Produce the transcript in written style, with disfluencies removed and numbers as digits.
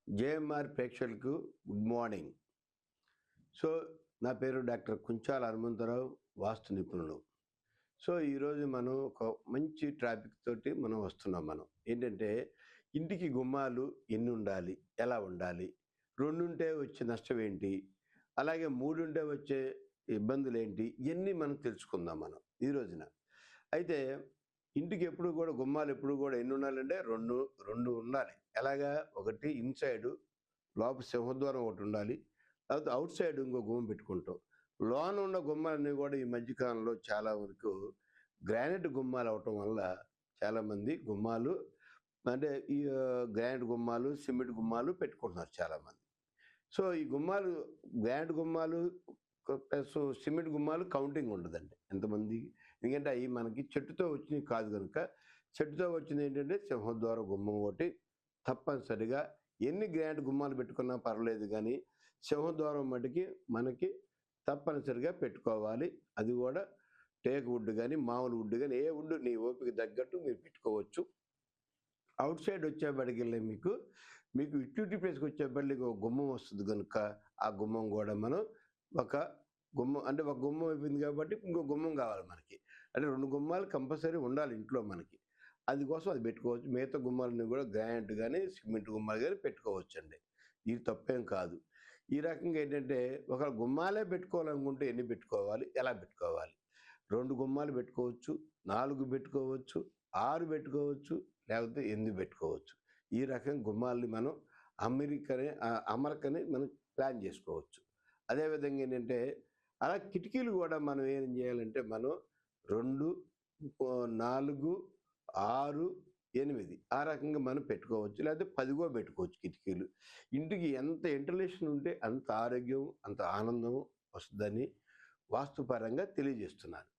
JMR ప్రేక్షకులకు good morning. So నా పేరు డాక్టర్ కుంచాల హనుమంతరావు, వాస్తు నిపుణులు. సో ఈరోజు మనం ఒక మంచి టాపిక్ తోటి మనం వస్తున్నాం. ఏంటంటే, ఇంటికి గుమ్మాలు ఎన్ని ఉండాలి, ఎలా ఉండాలి, 2 ఉంటే వచ్చే నష్టం ఏంటి, అలాగే 3 ఉంటే వచ్చే ఇబ్బందులు ఏంటి, ఇవన్నీ మనం తెలుసుకుందాం ఈ రోజున. అయితే ఇంటికి ఎప్పుడు కూడా గుమ్మాలు ఎప్పుడు కూడా ఎన్ని ఉండాలంటే రెండు ఉండాలి. ఎలాగా? ఒకటి ఇన్సైడు లోపల సింహద్వారం ఒకటి ఉండాలి. తర్వాత అవుట్ సైడ్ ఇంకో గుమ్మం పెట్టుకుంటాం. లోన ఉన్న గుమ్మాలన్నీ కూడా ఈ మధ్యకాలంలో చాలా వరకు గ్రానైట్ గుమ్మాలు అవటం వల్ల చాలామంది గుమ్మాలు అంటే ఈ గ్రానైట్ గుమ్మాలు, సిమెంట్ గుమ్మాలు పెట్టుకుంటున్నారు చాలామంది. సో ఈ గుమ్మాలు గ్రానైట్ గుమ్మాలు ప్లస్ సిమెంట్ గుమ్మాలు కౌంటింగ్ ఉండదండి ఎంతమంది. ఎందుకంటే అవి మనకి చెట్టుతో వచ్చినవి కాదు కనుక, చెట్టుతో వచ్చింది ఏంటంటే సింహద్వారం గుమ్మం ఒకటి తప్పనిసరిగా. ఎన్ని గ్రానైట్ గుమ్మాలు పెట్టుకున్నా పర్వాలేదు, కానీ సింహద్వారం మటుకి మనకి తప్పనిసరిగా పెట్టుకోవాలి. అది కూడా టేక్ వుడ్ కానీ, మామూలు వుడ్ కానీ, ఏ వుడ్ నీ ఓపిక తగ్గట్టు మీరు పెట్టుకోవచ్చు. అవుట్ సైడ్ వచ్చేప్పటికెళ్ళి మీకు యూటిలిటీ ప్లేస్కి వచ్చేప్పటికి ఒక గుమ్మం వస్తుంది కనుక, ఆ గుమ్మం కూడా మనం ఒక గుమ్మం అంటే ఒక గుమ్మం అయిపోయింది కాబట్టి ఇంకో గుమ్మం కావాలి మనకి. అంటే 2 గుమ్మాలు కంపల్సరీ ఉండాలి ఇంట్లో మనకి. అందుకోసం అది పెట్టుకోవచ్చు. మిగతా గుమ్మాలన్నీ కూడా గ్రానైట్ కానీ, సిమెంట్ గుమ్మాలు కానీ పెట్టుకోవచ్చండి. ఇది తప్పేం కాదు. ఈ రకంగా ఏంటంటే, ఒక గుమ్మాలే పెట్టుకోవాలనుకుంటే ఎన్ని పెట్టుకోవాలి, ఎలా పెట్టుకోవాలి? 2 గుమ్మాలు పెట్టుకోవచ్చు, 4 పెట్టుకోవచ్చు, 6 పెట్టుకోవచ్చు, లేకపోతే 8 పెట్టుకోవచ్చు. ఈ రకంగా గుమ్మాలని మనం అమరికని మనం ప్లాన్ చేసుకోవచ్చు. అదేవిధంగా ఏంటంటే, అలా కిటికీలు కూడా మనం ఏం చేయాలంటే, మనం 2, 4, 6, 8 ఆ రకంగా మనం పెట్టుకోవచ్చు. లేకపోతే 10 కూడా పెట్టుకోవచ్చు కిటికీలు. ఇంటికి ఎంత వెంటిలేషన్ ఉంటే అంత ఆరోగ్యం, అంత ఆనందం వస్తుందని వాస్తుపరంగా తెలియజేస్తున్నాను.